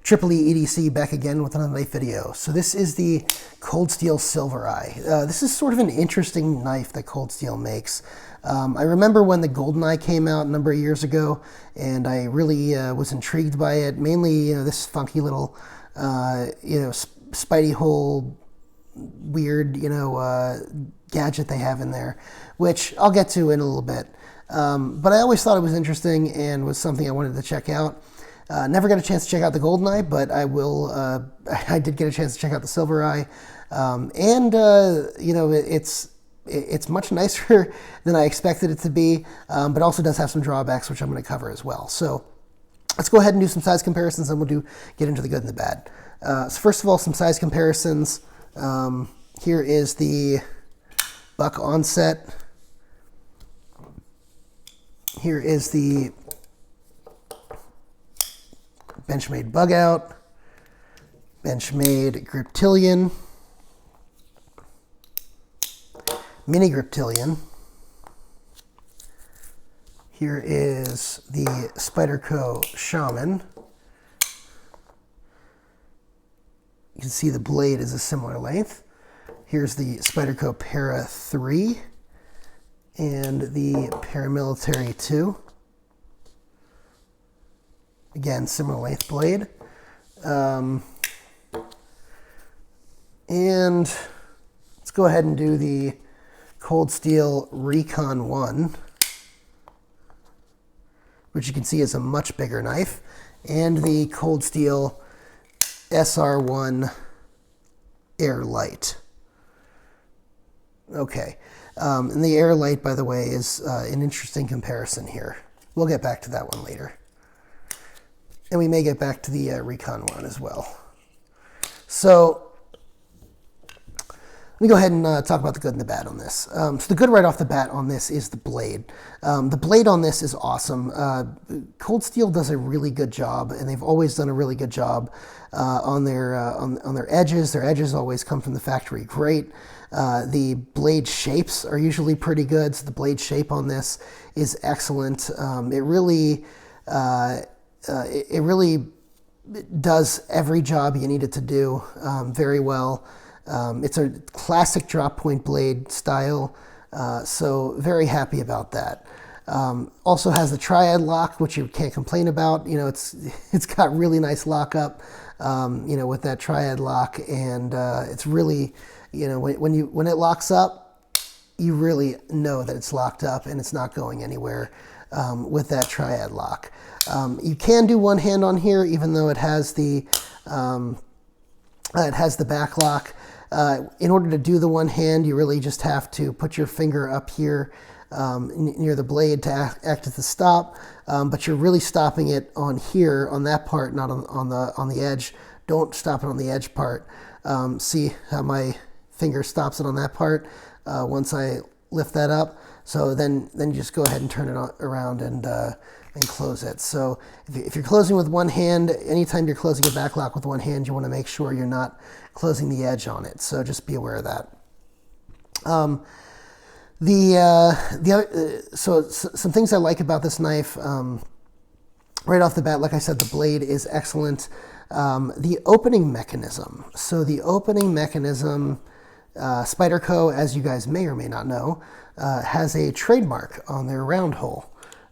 Triple E EDC back again with another knife video. So this is the Cold Steel Silver Eye. This is sort of an interesting knife that Cold Steel makes. I remember when the Golden Eye came out a number of years ago, and I really was intrigued by it. Mainly, this funky little, Spidey hole, weird, gadget they have in there, which I'll get to in a little bit. But I always thought it was interesting and was something I wanted to check out. Never got a chance to check out the Golden Eye, but I will. I did get a chance to check out the Silver Eye, it's much nicer than I expected it to be, but also does have some drawbacks, which I'm going to cover as well. So let's go ahead and do some size comparisons, and we'll get into the good and the bad. So first of all, some size comparisons. Here is the buck onset. Here is the Benchmade Bugout, Benchmade Griptilian, Mini Griptilian. Here is the Spyderco Shaman. You can see the blade is a similar length. Here's the Spyderco Para 3 and the Paramilitary 2. Again, similar length blade. And let's go ahead and do the Cold Steel Recon 1, which you can see is a much bigger knife, and the Cold Steel SR1 Air Light. Okay, and the Air Light, by the way, is an interesting comparison here. We'll get back to that one later. And we may get back to the Recon one as well. So let me go ahead and talk about the good and the bad on this. So the good right off the bat on this is the blade. The blade on this is awesome. Cold Steel does a really good job, and they've always done a really good job on their edges. Their edges always come from the factory great. The blade shapes are usually pretty good, so the blade shape on this is excellent. It really does every job you need it to do very well. It's a classic drop point blade style, so very happy about that. Also has the Triad Lock, which you can't complain about. It's got really nice lockup, with that Triad Lock, and it's really, when it locks up, you really know that it's locked up and it's not going anywhere with that Triad Lock. You can do one hand on here, even though it has the back lock. In order to do the one hand, you really just have to put your finger up here near the blade to act as the stop, but you're really stopping it on here, on that part, not on the edge. Don't stop it on the edge part. See how my finger stops it on that part once I lift that up. So then you just go ahead and turn it around and close it. So if you're closing with one hand, anytime you're closing a back lock with one hand, you want to make sure you're not closing the edge on it. So just be aware of that. Some things I like about this knife, right off the bat, like I said, the blade is excellent. The opening mechanism. So the opening mechanism, Spyderco, as you guys may or may not know, has a trademark on their round hole.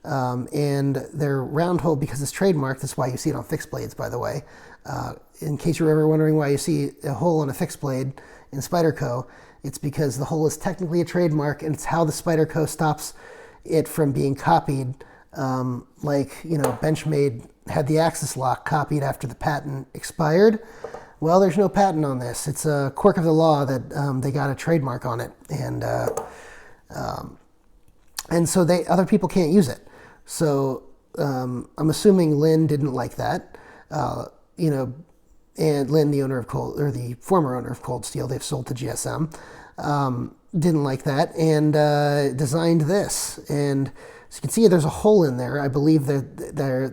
And their round hole, because it's trademarked, that's why you see it on fixed blades, by the way. In case you're ever wondering why you see a hole on a fixed blade in Spyderco, it's because the hole is technically a trademark, and it's how the Spyderco stops it from being copied. Benchmade had the axis lock copied after the patent expired. Well, there's no patent on this. It's a quirk of the law that they got a trademark on it, and so other people can't use it. So I'm assuming Lynn didn't like that, and Lynn, the owner of the former owner of Cold Steel, they've sold to GSM, didn't like that, and designed this. And so you can see there's a hole in there. I believe I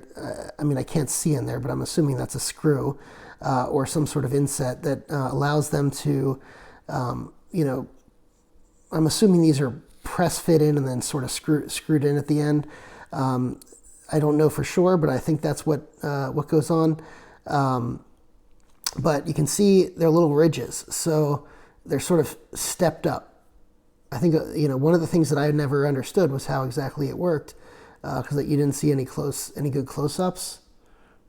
can't see in there, but I'm assuming that's a screw or some sort of inset that allows them to, I'm assuming these are press fit in and then sort of screwed in at the end. I don't know for sure, but I think that's what goes on. But you can see they're little ridges, so they're sort of stepped up. I think, one of the things that I never understood was how exactly it worked, because you didn't see any good close-ups.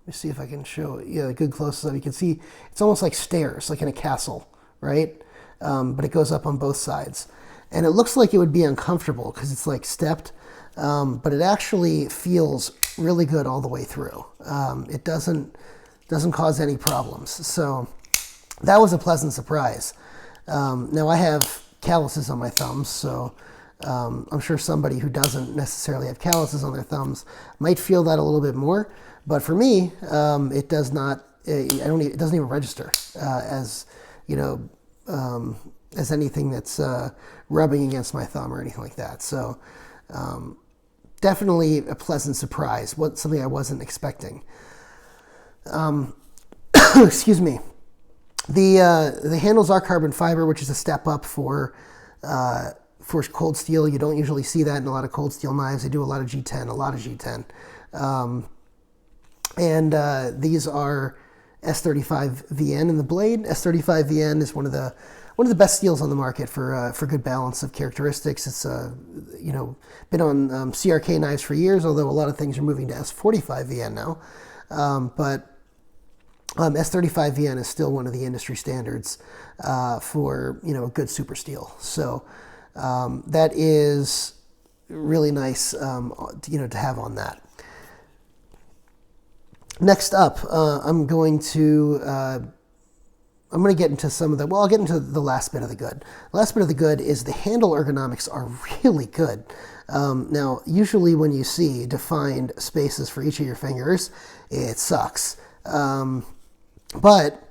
Let me see if I can show, good close-up. You can see it's almost like stairs, like in a castle, right? But it goes up on both sides. And it looks like it would be uncomfortable because it's like stepped, but it actually feels really good all the way through. It doesn't cause any problems. So that was a pleasant surprise. Now I have calluses on my thumbs, so I'm sure somebody who doesn't necessarily have calluses on their thumbs might feel that a little bit more. But for me, it does not. It doesn't even register as as anything that's rubbing against my thumb or anything like that. So definitely a pleasant surprise. Something I wasn't expecting. Excuse me. The handles are carbon fiber, which is a step up for cold steel. You don't usually see that in a lot of cold steel knives. They do a lot of G10, and these are S35 VN in the blade. S35 VN is one of the best steels on the market for good balance of characteristics. It's been on CRK knives for years, although a lot of things are moving to S45 VN now. But S35 VN is still one of the industry standards for a good super steel. So that is really nice to have on that. Next up, I'm going to get into some of the, I'll get into the last bit of the good. The last bit of the good is the handle ergonomics are really good. Now, usually when you see defined spaces for each of your fingers, it sucks. But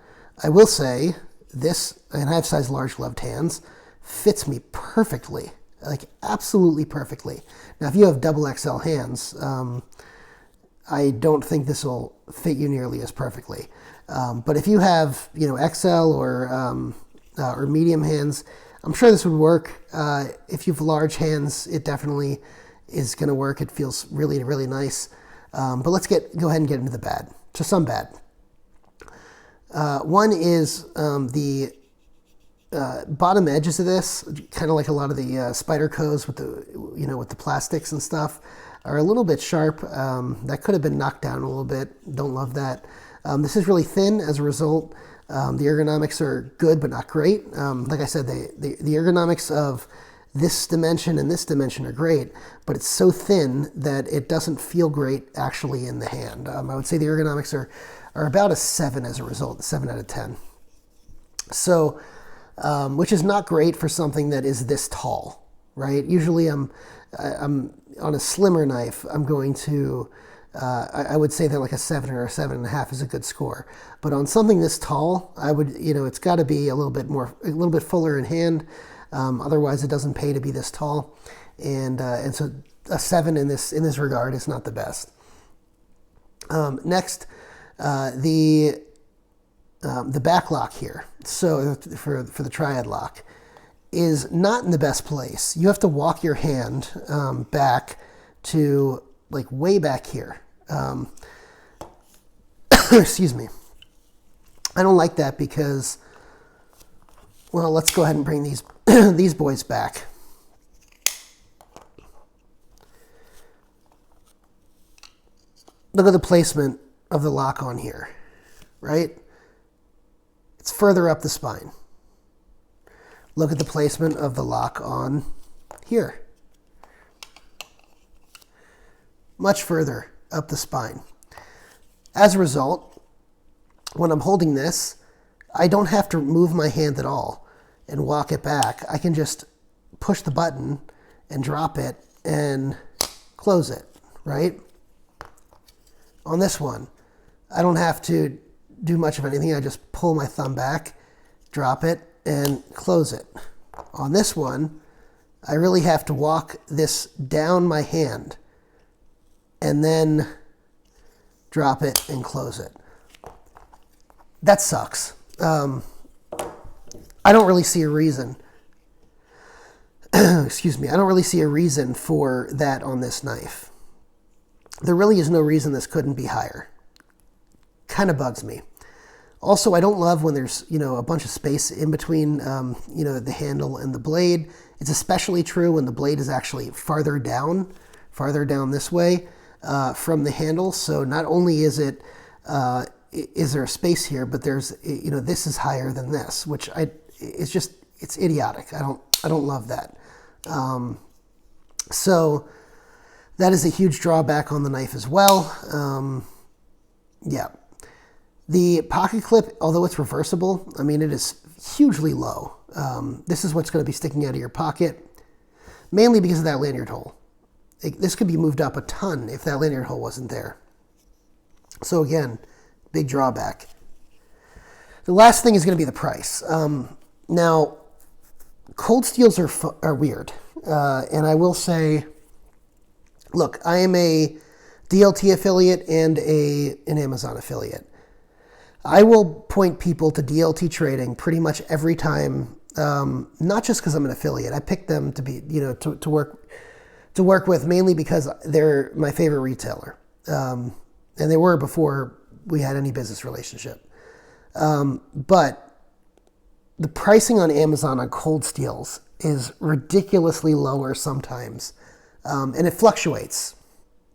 I will say this, and I have size large gloved hands, fits me perfectly, like absolutely perfectly. Now, if you have double XL hands, I don't think this will fit you nearly as perfectly. But if you have, XL or medium hands, I'm sure this would work. If you have large hands, it definitely is going to work. It feels really, really nice. But let's go ahead and get into the bad. So some bad. One is the bottom edges of this, kind of like a lot of the Spydercos with the plastics and stuff, are a little bit sharp. That could have been knocked down a little bit. Don't love that. This is really thin as a result. The ergonomics are good, but not great. Like I said, the ergonomics of this dimension and this dimension are great, but it's so thin that it doesn't feel great actually in the hand. I would say the ergonomics are about a 7 as a result, 7 out of 10. So, which is not great for something that is this tall, right? Usually I'm on a slimmer knife, I'm going to, I would say that like a 7 or a 7.5 is a good score. But on something this tall, I would, it's got to be a little bit fuller in hand. Otherwise, it doesn't pay to be this tall. And so a 7 in this regard is not the best. Next, the back lock here. So for the Triad Lock is not in the best place. You have to walk your hand back to like way back here. Excuse me. I don't like that because, well, let's go ahead and bring these these boys back. Look at the placement of the lock on here, right? It's further up the spine. Look at the placement of the lock on here. Much further up the spine. As a result, when I'm holding this, I don't have to move my hand at all and walk it back. I can just push the button and drop it and close it, right? On this one, I don't have to do much of anything. I just pull my thumb back, drop it, and close it. On this one, I really have to walk this down my hand and then drop it and close it. That sucks. I don't really see a reason. Excuse me. I don't really see a reason for that on this knife. There really is no reason this couldn't be higher. kind of bugs me. Also, I don't love when there's, you know, a bunch of space in between, you know, the handle and the blade. It's especially true when the blade is actually farther down this way from the handle. So not only is it, is there a space here, but there's, you know, this is higher than this, which it's idiotic. I don't love that. So that is a huge drawback on the knife as well. Yeah. The pocket clip, although it's reversible, I mean, it is hugely low. This is what's going to be sticking out of your pocket, mainly because of that lanyard hole. This could be moved up a ton if that lanyard hole wasn't there. So again, big drawback. The last thing is going to be the price. Now, cold steels are weird. And I will say, look, I am a DLT affiliate and an Amazon affiliate. I will point people to DLT trading pretty much every time, not just because I'm an affiliate. I picked them to be, you know, to work with mainly because they're my favorite retailer, and they were before we had any business relationship. But the pricing on Amazon on cold steels is ridiculously lower sometimes, and it fluctuates.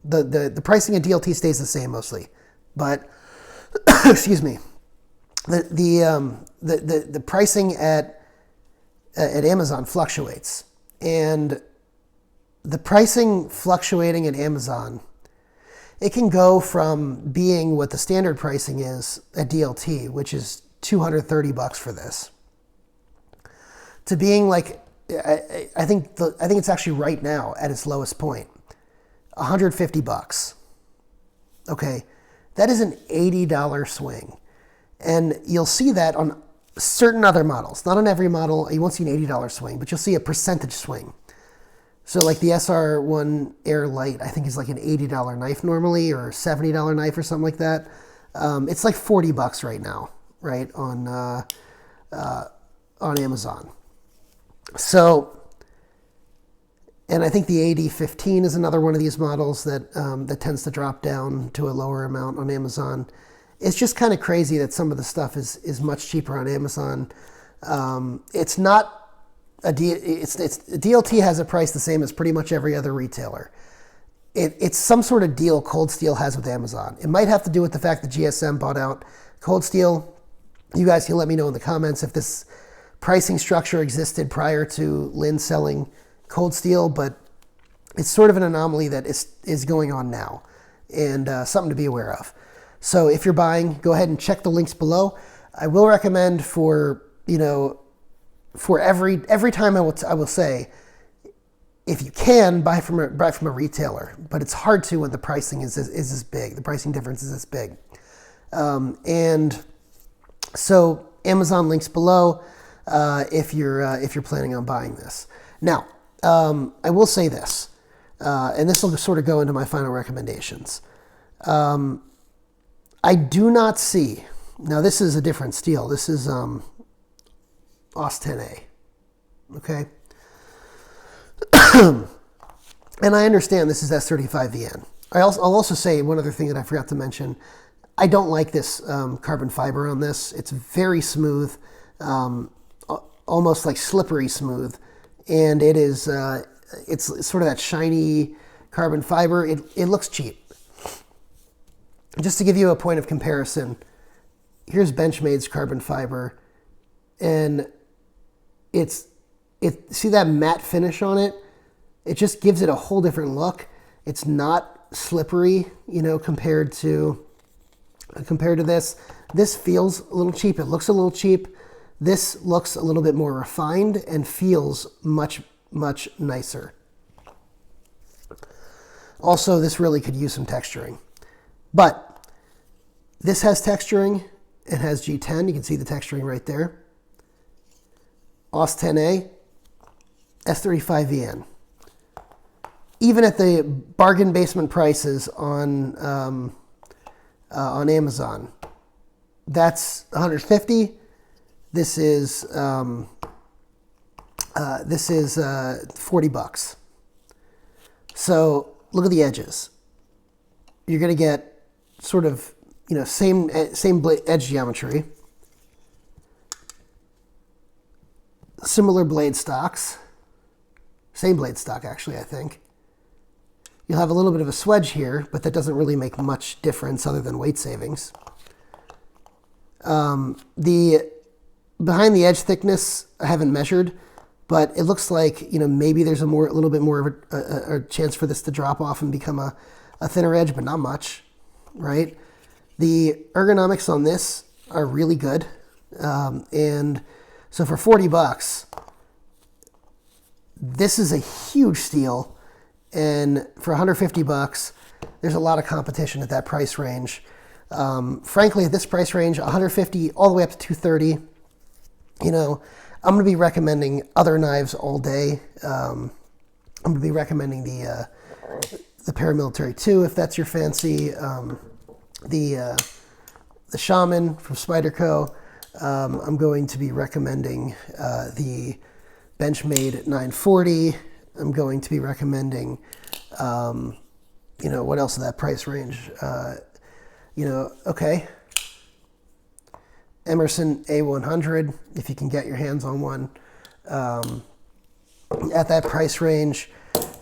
The pricing of DLT stays the same mostly, but excuse me, the pricing at Amazon fluctuates, and the pricing fluctuating at Amazon, it can go from being what the standard pricing is at DLT, which is $230 for this, to being like, I think it's actually right now at its lowest point, $150. Okay, that is an $80 swing. And you'll see that on certain other models. Not on every model, you won't see an $80 swing, but you'll see a percentage swing. So like the SR1 Air Light, I think is like an $80 knife normally, or $70 knife or something like that. It's like $40 right now, right, on Amazon. So, and I think the AD-15 is another one of these models that that tends to drop down to a lower amount on Amazon. It's just kind of crazy that some of the stuff is much cheaper on Amazon. It's not DLT has a price the same as pretty much every other retailer. It's some sort of deal Cold Steel has with Amazon. It might have to do with the fact that GSM bought out Cold Steel. You guys can let me know in the comments if this pricing structure existed prior to Lynn selling Cold Steel, but it's sort of an anomaly that is going on now, and something to be aware of. So if you're buying, go ahead and check the links below. I will recommend for every time I will say, if you can, buy from a retailer, but it's hard to when the pricing is this big. The pricing difference is this big, and so Amazon links below if you're planning on buying this. Now, I will say this, and this will sort of go into my final recommendations. I do not see, now this is a different steel. This is OS 10A, okay? And I understand this is S35VN. I'll also say one other thing that I forgot to mention. I don't like this carbon fiber on this. It's very smooth, almost like slippery smooth. And it is, it's sort of that shiny carbon fiber. It looks cheap. Just to give you a point of comparison, here's Benchmade's carbon fiber, and see that matte finish on it? It just gives it a whole different look. It's not slippery, you know, compared to this. This feels a little cheap. It looks a little cheap. This looks a little bit more refined and feels much, much nicer. Also, this really could use some texturing. But this has texturing. It has G10. You can see the texturing right there. OS 10A, S35VN. Even at the bargain basement prices on Amazon, that's $150. This is $40. So look at the edges. You're going to get sort of you know, same blade edge geometry, similar blade stocks, same blade stock actually, I think. You'll have a little bit of a swedge here, but that doesn't really make much difference other than weight savings. The behind the edge thickness I haven't measured, but it looks like, you know, maybe there's a little bit more of a chance for this to drop off and become a thinner edge, but not much, right? The ergonomics on this are really good, and so for 40 bucks, this is a huge steal. And for 150 bucks, there's a lot of competition at that price range. Frankly, at this price range, 150 all the way up to 230, you know, I'm going to be recommending other knives all day. I'm going to be recommending the Paramilitary 2 if that's your fancy. The Shaman from Spyderco. I'm going to be recommending the Benchmade 940. I'm going to be recommending, you know, what else in that price range? You know, okay. Emerson A100, if you can get your hands on one. At that price range,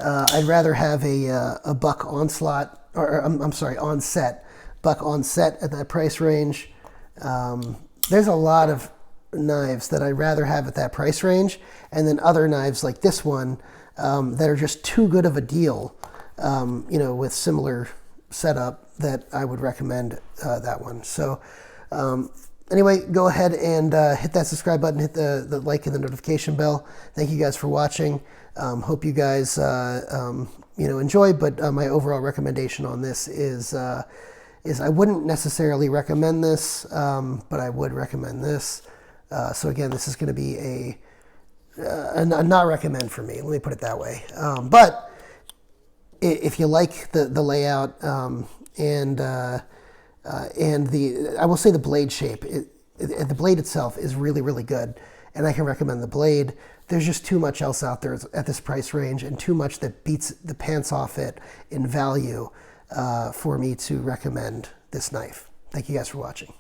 I'd rather have a buck onslaught, or I'm sorry, onset. Buck onset at that price range. There's a lot of knives that I'd rather have at that price range, and then other knives like this one that are just too good of a deal, you know, with similar setup, that I would recommend that one. So anyway, go ahead and hit that subscribe button, hit the like and the notification bell. Thank you guys for watching. Hope you guys you know, enjoy, but my overall recommendation on this is I wouldn't necessarily recommend this, but I would recommend this. So again, this is going to be a not recommend for me. Let me put it that way. But if you like the layout and I will say the blade shape, the blade itself is really, really good, and I can recommend the blade. There's just too much else out there at this price range, and too much that beats the pants off it in value for me to recommend this knife. Thank you guys for watching.